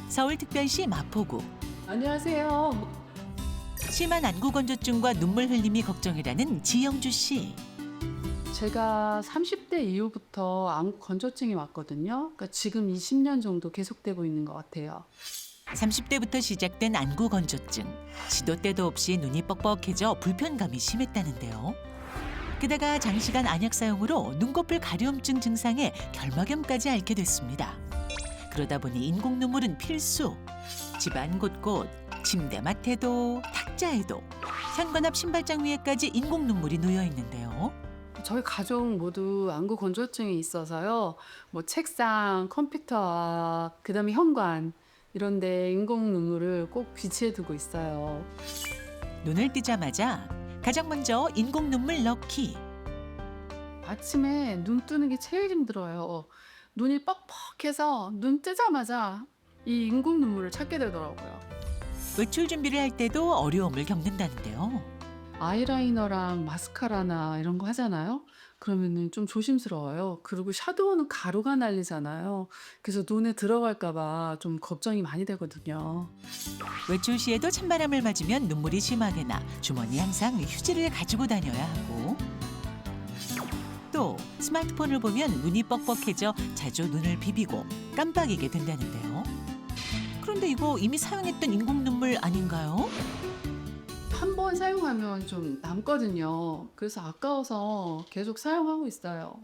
서울특별시 마포구. 안녕하세요. 심한 안구 건조증과 눈물 흘림이 걱정이라는 지영주 씨. 제가 30대 이후부터 안구 건조증이 왔거든요. 그러니까 지금 20년 정도 계속되고 있는 것 같아요. 30대부터 시작된 안구 건조증. 시도 때도 없이 눈이 뻑뻑해져 불편감이 심했다는데요. 게다가 장시간 안약 사용으로 눈꺼풀 가려움증 증상에 결막염까지 앓게 됐습니다. 그러다 보니 인공 눈물은 필수. 집안 곳곳, 침대 맡에도, 탁자에도, 현관 앞 신발장 위에까지 인공 눈물이 놓여 있는데요. 저희 가족 모두 안구 건조증이 있어서요. 뭐 책상, 컴퓨터, 그다음에 현관 이런 데 인공 눈물을 꼭 비치해 두고 있어요. 눈을 뜨자마자 가장 먼저 인공 눈물 넣기. 아침에 눈 뜨는 게 제일 힘들어요. 눈이 뻑뻑해서 눈 뜨자마자 이 인공 눈물을 찾게 되더라고요. 외출 준비를 할 때도 어려움을 겪는다는데요. 아이라이너랑 마스카라나 이런 거 하잖아요. 그러면은 좀 조심스러워요. 그리고 샤도우는 가루가 날리잖아요. 그래서 눈에 들어갈까 봐 좀 걱정이 많이 되거든요. 외출 시에도 찬바람을 맞으면 눈물이 심하게 나 주머니에 항상 휴지를 가지고 다녀야 하고, 또 스마트폰을 보면 눈이 뻑뻑해져 자주 눈을 비비고 깜빡이게 된다는데요. 그런데 이거 이미 사용했던 인공 눈물 아닌가요? 한 번 사용하면 좀 남거든요. 그래서 아까워서 계속 사용하고 있어요.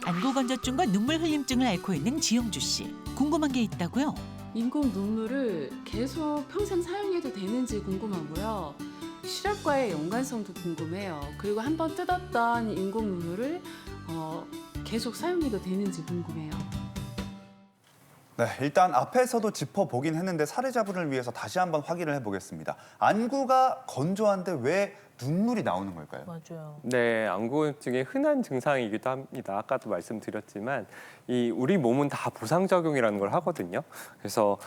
안구 건조증과 눈물 흘림증을 앓고 있는 지영주 씨. 궁금한 게 있다고요? 인공 눈물을 계속 평생 사용해도 되는지 궁금하고요. 시력과의 연관성도 궁금해요. 그리고 한 번 뜯었던 인공 눈물을 계속 사용해도 되는지 궁금해요. 네, 일단 앞에서도 짚어보긴 했는데 사례자분을 위해서 다시 한번 확인을 해보겠습니다. 안구가 건조한데 왜 눈물이 나오는 걸까요? 맞아요. 네, 안구건조증의 흔한 증상이기도 합니다. 아까도 말씀드렸지만 우리 몸은 다 보상작용이라는 걸 하거든요. 그래서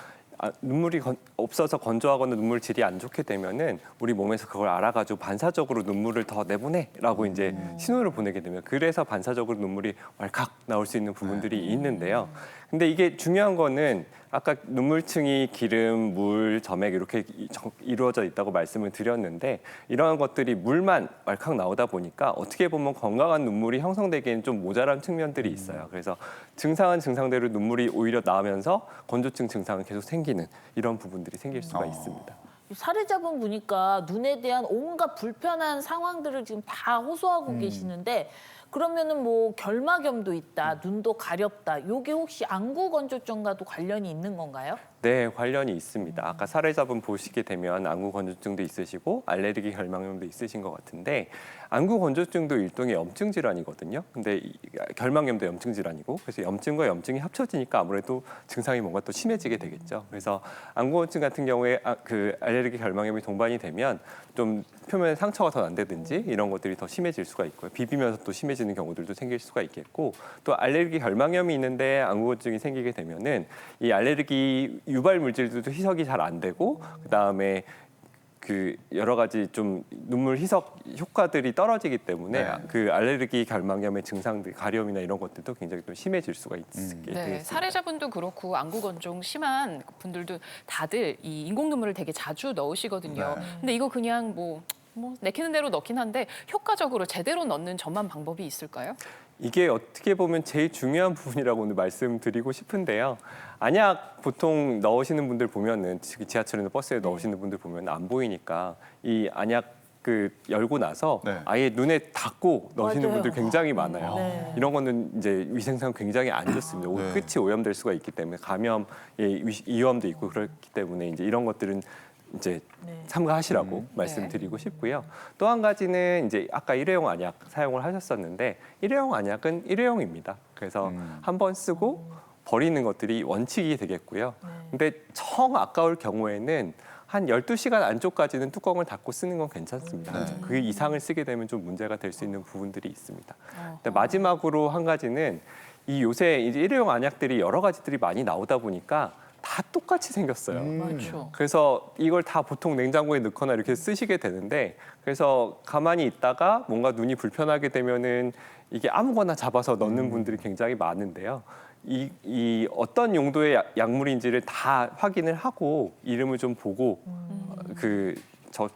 눈물이 없어서 건조하거나 눈물 질이 안 좋게 되면은 우리 몸에서 그걸 알아가지고 반사적으로 눈물을 더 내보내라고 이제 신호를 보내게 되면, 그래서 반사적으로 눈물이 왈칵 나올 수 있는 부분들이 있는데요. 근데 이게 중요한 거는 아까 눈물층이 기름, 물, 점액 이렇게 이루어져 있다고 말씀을 드렸는데, 이러한 것들이 물만 왈칵 나오다 보니까 어떻게 보면 건강한 눈물이 형성되기에는 좀 모자란 측면들이 있어요. 그래서 증상은 증상대로 눈물이 오히려 나오면서 건조증 증상은 계속 생기는 이런 부분들이 생길 수가 있습니다. 사례자분 보니까 눈에 대한 온갖 불편한 상황들을 지금 다 호소하고 계시는데, 그러면은 뭐 결막염도 있다, 눈도 가렵다, 요게 혹시 안구 건조증과도 관련이 있는 건가요? 네, 관련이 있습니다. 아까 사례자분 보시게 되면 안구 건조증도 있으시고 알레르기 결막염도 있으신 것 같은데, 안구 건조증도 일종의 염증 질환이거든요. 근데 결막염도 염증 질환이고, 그래서 염증과 염증이 합쳐지니까 아무래도 증상이 뭔가 또 심해지게 되겠죠. 그래서 안구 건조증 같은 경우에 그 알레르기 결막염이 동반이 되면 좀 표면에 상처가 더 난다든지 이런 것들이 더 심해질 수가 있고요. 비비면서 또 심해지는 경우들도 생길 수가 있겠고, 또 알레르기 결막염이 있는데 안구 건조증이 생기게 되면은 이 알레르기 유발 물질들도 희석이 잘 안 되고, 그다음에 그 여러 가지 좀 눈물 희석 효과들이 떨어지기 때문에 그 알레르기 결막염의 증상들, 가려움이나 이런 것들도 굉장히 좀 심해질 수가 있게 되겠습니다. 네, 사례자분도 그렇고 안구 건조증 심한 분들도 다들 이 인공 눈물을 되게 자주 넣으시거든요. 근데 이거 그냥 뭐 내키는 대로 넣긴 한데 효과적으로 제대로 넣는 전만 방법이 있을까요? 이게 어떻게 보면 제일 중요한 부분이라고 오늘 말씀드리고 싶은데요. 안약 보통 넣으시는 분들 보면은 지하철이나 버스에 넣으시는 분들 보면 안 보이니까 이 안약 열고 나서 아예 눈에 닫고 넣으시는 맞아요. 분들 굉장히 많아요. 네. 이런 거는 이제 위생상 굉장히 안 좋습니다. 끝이 오염될 수가 있기 때문에 감염, 위험도 있고 그렇기 때문에 이제 이런 것들은 이제 삼가하시라고 말씀드리고 싶고요. 또 한 가지는 이제 아까 일회용 안약 사용을 하셨었는데, 일회용 안약은 일회용입니다. 그래서 한 번 쓰고 버리는 것들이 원칙이 되겠고요. 근데 정 아까울 경우에는 한 12시간 안쪽까지는 뚜껑을 닫고 쓰는 건 괜찮습니다. 그 이상을 쓰게 되면 좀 문제가 될 수 있는 부분들이 있습니다. 근데 마지막으로 한 가지는 이 요새 이제 일회용 안약들이 여러 가지들이 많이 나오다 보니까 다 똑같이 생겼어요. 그렇죠. 그래서 이걸 다 보통 냉장고에 넣거나 이렇게 쓰시게 되는데, 그래서 가만히 있다가 뭔가 눈이 불편하게 되면은 이게 아무거나 잡아서 넣는 분들이 굉장히 많은데요. 이 어떤 용도의 약물인지를 다 확인을 하고 이름을 좀 보고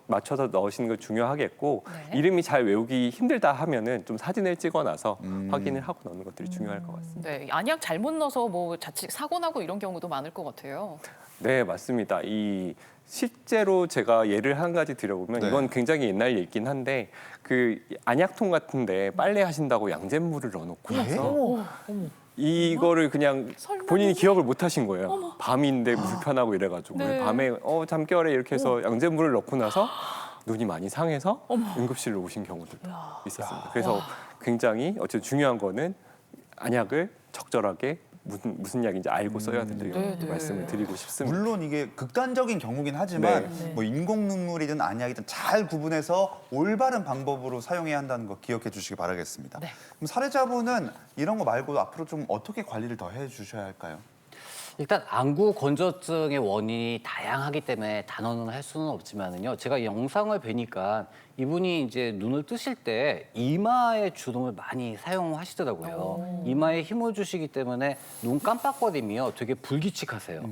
맞춰서 넣으시는 거 중요하겠고 네. 이름이 잘 외우기 힘들다 하면은 좀 사진을 찍어놔서 확인을 하고 넣는 것들이 중요할 것 같습니다. 네, 안약 잘못 넣어서 뭐 자칫 사고 나고 이런 경우도 많을 것 같아요. 네, 맞습니다. 실제로 제가 예를 한 가지 드려보면 네. 이건 굉장히 옛날 얘기긴 한데 그 안약통 같은데 빨래 하신다고 양잿물을 넣어놓고 나서 이거를 그냥 설마? 본인이 기억을 못 하신 거예요. 밤인데 불편하고 이래가지고 네. 밤에 잠결에 이렇게 해서 양잿물을 넣고 나서 눈이 많이 상해서 응급실로 오신 경우들도 있었습니다. 그래서 굉장히 어쨌든 중요한 거는 안약을 적절하게 무슨 약인지 알고 써야 된다 이런 네, 네. 말씀을 드리고 싶습니다. 물론 이게 극단적인 경우긴 하지만 네. 뭐 인공 눈물이든 안약이든 잘 구분해서 올바른 방법으로 사용해야 한다는 거 기억해 주시기 바라겠습니다. 네. 그럼 사례자분은 이런 거 말고 앞으로 좀 어떻게 관리를 더 해주셔야 할까요? 일단 안구 건조증의 원인이 다양하기 때문에 단언은 할 수는 없지만은요. 제가 영상을 뵈니까 이분이 이제 눈을 뜨실 때 이마에 주름을 많이 사용하시더라고요. 이마에 힘을 주시기 때문에 눈 깜빡거림이요. 되게 불규칙하세요.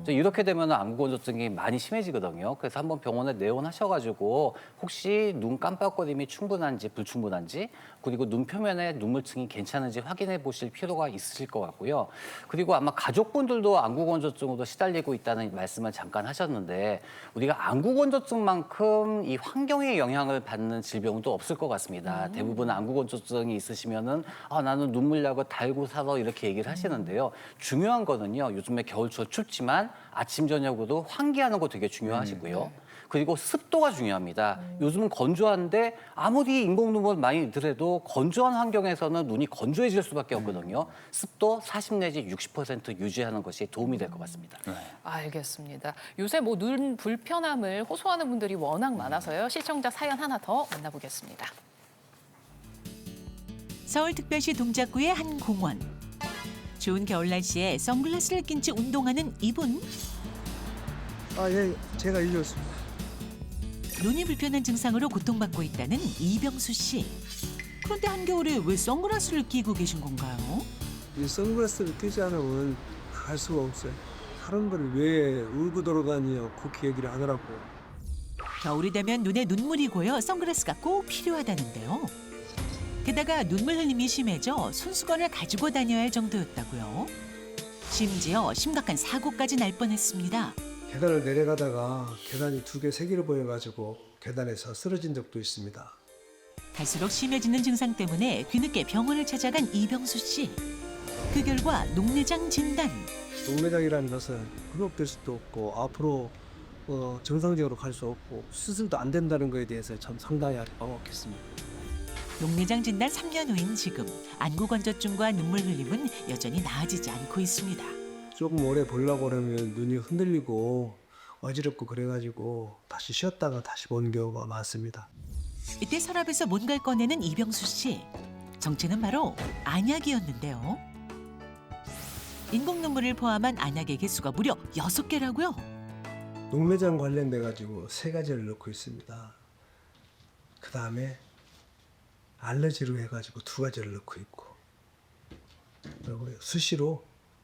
이렇게 되면 안구 건조증이 많이 심해지거든요. 그래서 한번 병원에 내원하셔가지고 혹시 눈 깜빡거림이 충분한지 불충분한지 그리고 눈 표면에 눈물층이 괜찮은지 확인해 보실 필요가 있으실 것 같고요. 그리고 아마 가족분들도 안구 건조증으로 시달리고 있다는 말씀을 잠깐 하셨는데 우리가 안구 건조증만큼 이 환경의 영향을 받는 질병도 없을 것 같습니다. 대부분 안구 건조증이 있으시면은 나는 눈물약을 달고 살아 이렇게 얘기를 하시는데요. 중요한 거는요. 요즘에 겨울철 춥지만 아침 저녁으로 환기하는 거 되게 중요하시고요. 그리고 습도가 중요합니다. 요즘은 건조한데 아무리 인공눈물 많이 들어도 건조한 환경에서는 눈이 건조해질 수밖에 없거든요. 습도 40 내지 60% 유지하는 것이 도움이 될 것 같습니다. 알겠습니다. 요새 뭐 눈 불편함을 호소하는 분들이 워낙 많아서요. 시청자 사연 하나 더 만나보겠습니다. 서울특별시 동작구의 한 공원. 좋은 겨울 날씨에 선글라스를 낀 채 운동하는 이분. 예, 제가 이겼습니다. 눈이 불편한 증상으로 고통받고 있다는 이병수 씨. 그런데 한겨울에 왜 선글라스를 끼고 계신 건가요? 이 선글라스를 끼지 않으면 갈 수가 없어요. 사람들이 왜 울고 돌아다니냐고 그렇게 얘기를 하더라고. 겨울이 되면 눈에 눈물이 고여 선글라스가 꼭 필요하다는데요. 게다가 눈물 흘림이 심해져 손수건을 가지고 다녀야 할 정도였다고요. 심지어 심각한 사고까지 날 뻔했습니다. 계단을 내려가다가 계단이 2개, 3개를 보여가지고 계단에서 쓰러진 적도 있습니다. 갈수록 심해지는 증상 때문에 뒤늦게 병원을 찾아간 이병수 씨. 그 결과 녹내장 진단. 녹내장이라는 것은 회복될 수도 없고 앞으로 정상적으로 갈 수 없고 수술도 안 된다는 것에 대해서 참 상당히 당혹했습니다. 녹내장 진단 3년 후인 지금 안구 건조증과 눈물 흘림은 여전히 나아지지 않고 있습니다. 조금 오래 보려고 그러면 눈이 흔들리고 어지럽고 그래가지고 다시 쉬었다가 다시 보는 경우가 많습니다. 이때 서랍에서 뭔가를 꺼내는 이병수 씨. 정체는 바로 안약이었는데요. 인공 눈물을 포함한 안약의 개수가 무려 6개라고요. 녹내장 관련돼 가지고 3가지를 넣고 있습니다. 그 다음에 알러지로 해가지고 2가지를 넣고 있고 그리고 수시로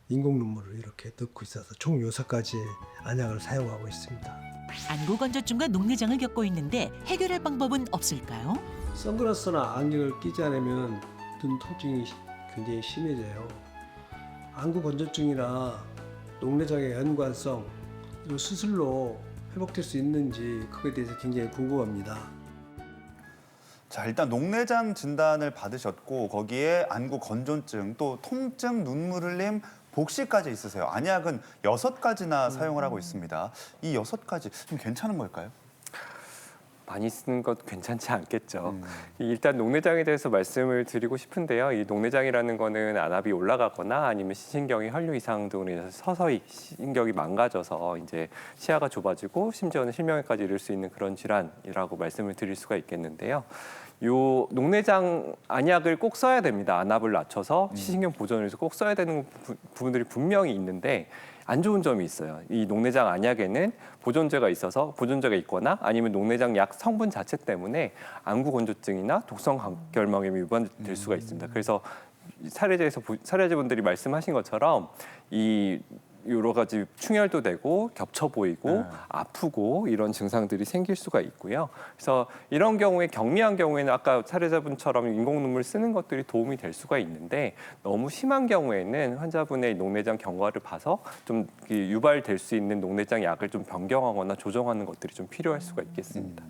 인공 눈물을 이렇게 넣고 있어서 총 6가지의 안약을 사용하고 있습니다. 안구 건조증과 녹내장을 겪고 있는데 해결할 방법은 없을까요? 선글라스나 안경을 끼지 않으면 눈 통증이 굉장히 심해져요. 안구 건조증이나 녹내장의 연관성 그리고 수술로 회복될 수 있는지 그거에 대해서 굉장히 궁금합니다. 자, 일단 녹내장 진단을 받으셨고 거기에 안구 건조증, 또 통증, 눈물 흘림, 복시까지 있으세요. 안약은 6가지나 사용을 하고 있습니다. 이 6가지 좀 괜찮은 걸까요? 많이 쓰는 것 괜찮지 않겠죠. 일단 녹내장에 대해서 말씀을 드리고 싶은데요. 이 녹내장이라는 거는 안압이 올라가거나 아니면 시신경의 혈류 이상 등으로 인해서 서서히 신경이 망가져서 이제 시야가 좁아지고 심지어는 실명에까지 이를 수 있는 그런 질환이라고 말씀을 드릴 수가 있겠는데요. 요 녹내장 안약을 꼭 써야 됩니다. 안압을 낮춰서 시신경 보존을 위해서 꼭 써야 되는 부분들이 분명히 있는데 안 좋은 점이 있어요. 이 녹내장 안약에는 보존제가 있거나 아니면 녹내장 약 성분 자체 때문에 안구 건조증이나 독성 결막염이 유발될 수가 있습니다. 그래서 사례자분들이 말씀하신 것처럼 이 여러 가지 충혈도 되고 겹쳐 보이고 아프고 이런 증상들이 생길 수가 있고요. 그래서 이런 경우에 경미한 경우에는 아까 사례자분처럼 인공 눈물 쓰는 것들이 도움이 될 수가 있는데 너무 심한 경우에는 환자분의 녹내장 경과를 봐서 좀 유발될 수 있는 녹내장 약을 좀 변경하거나 조정하는 것들이 좀 필요할 수가 있겠습니다.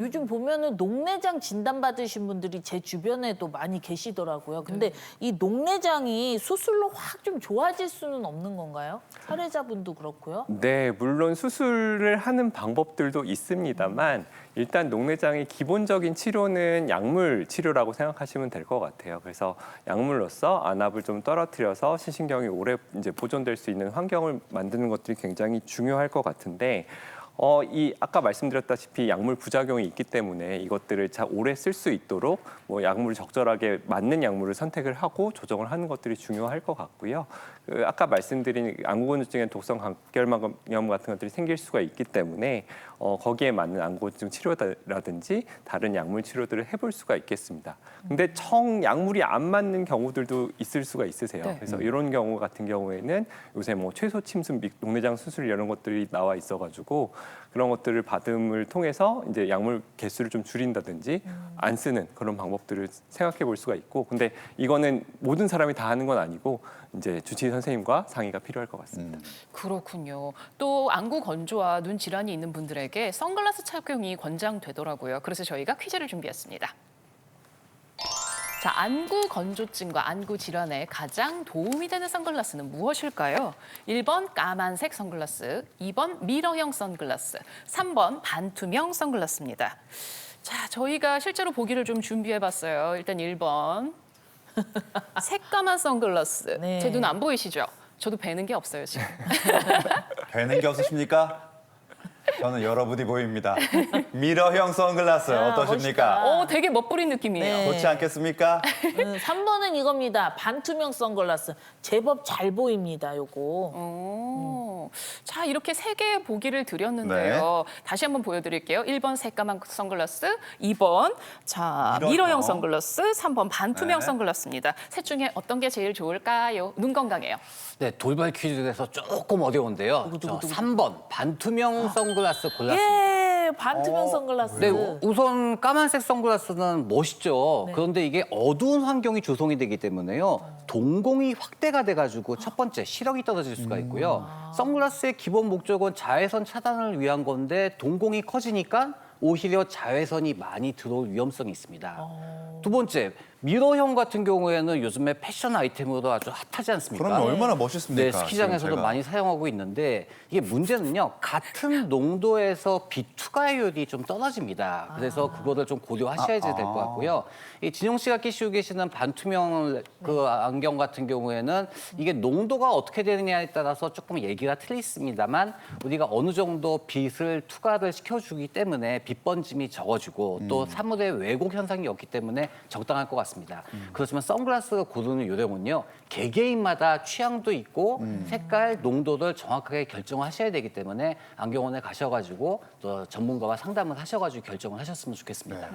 요즘 보면은 녹내장 진단 받으신 분들이 제 주변에도 많이 계시더라고요. 근데 이 녹내장이 수술로 확 좀 좋아질 수는 없는 건가요? 사례자분도 그렇고요. 네, 물론 수술을 하는 방법들도 있습니다만 일단 녹내장의 기본적인 치료는 약물 치료라고 생각하시면 될 것 같아요. 그래서 약물로서 안압을 좀 떨어뜨려서 신신경이 오래 이제 보존될 수 있는 환경을 만드는 것들이 굉장히 중요할 것 같은데 아까 말씀드렸다시피 약물 부작용이 있기 때문에 이것들을 오래 쓸 수 있도록 뭐 약물을 적절하게 맞는 약물을 선택을 하고 조정을 하는 것들이 중요할 것 같고요. 아까 말씀드린 안구건조증의 독성 각결막염 같은 것들이 생길 수가 있기 때문에 거기에 맞는 안구건조증 치료라든지 다른 약물 치료들을 해볼 수가 있겠습니다. 근데 약물이 안 맞는 경우들도 있을 수가 있으세요. 네. 그래서 이런 경우 같은 경우에는 요새 뭐 최소 침습 녹내장 수술 이런 것들이 나와 있어가지고 그런 것들을 받음을 통해서 이제 약물 개수를 좀 줄인다든지 안 쓰는 그런 방법들을 생각해 볼 수가 있고, 근데 이거는 모든 사람이 다 하는 건 아니고 이제 주치의 선생님과 상의가 필요할 것 같습니다. 그렇군요. 또 안구 건조와 눈 질환이 있는 분들에게 선글라스 착용이 권장되더라고요. 그래서 저희가 퀴즈를 준비했습니다. 자, 안구 건조증과 안구 질환에 가장 도움이 되는 선글라스는 무엇일까요? 1번 까만색 선글라스, 2번 미러형 선글라스, 3번 반투명 선글라스입니다. 자, 저희가 실제로 보기를 좀 준비해봤어요. 일단 1번 새까만 선글라스. 네. 제 눈 안 보이시죠? 저도 뵈는 게 없어요, 지금. 뵈는 게 없으십니까? 저는 여러분이 보입니다. 미러형 선글라스 어떠십니까? 되게 멋부린 느낌이에요. 네. 좋지 않겠습니까? 3번은 이겁니다. 반투명 선글라스. 제법 잘 보입니다, 요거. 자, 이렇게 세 개의 보기를 드렸는데요. 다시 한번 보여드릴게요. 1번 새까만 선글라스, 2번 미러형 선글라스, 3번 반투명 네. 선글라스입니다. 셋 중에 어떤 게 제일 좋을까요? 눈 건강해요. 네, 돌발 퀴즈에서 조금 어려운데요. 저 3번 반투명 선글라스 골랐습니다. 예, 반투명 선글라스. 네, 우선 까만색 선글라스는 멋있죠. 그런데 이게 어두운 환경이 조성이 되기 때문에요. 동공이 확대가 돼가지고 첫 번째 시력이 떨어질 수가 있고요. 선글라스의 기본 목적은 자외선 차단을 위한 건데 동공이 커지니까 오히려 자외선이 많이 들어올 위험성이 있습니다. 두 번째, 미러형 같은 경우에는 요즘에 패션 아이템으로 아주 핫하지 않습니까? 그러면 얼마나 멋있습니까? 네, 스키장에서도 지금 제가. 많이 사용하고 있는데 이게 문제는요. 같은 농도에서 빛 투과율이 좀 떨어집니다. 그래서 그거를 좀 고려하셔야 될 것 같고요. 이 진용 씨가 끼시고 계시는 반투명 그 안경 같은 경우에는 이게 농도가 어떻게 되느냐에 따라서 조금 얘기가 틀리습니다만 우리가 어느 정도 빛을 투과를 시켜주기 때문에 빛 번짐이 적어지고 또 사물의 왜곡 현상이 없기 때문에 적당할 것 같습니다. 그렇지만 선글라스가 고르는 요령은요. 개개인마다 취향도 있고 색깔, 농도를 정확하게 결정하셔야 되기 때문에 안경원에 가셔가지고 또 전문가와 상담을 하셔가지고 결정을 하셨으면 좋겠습니다.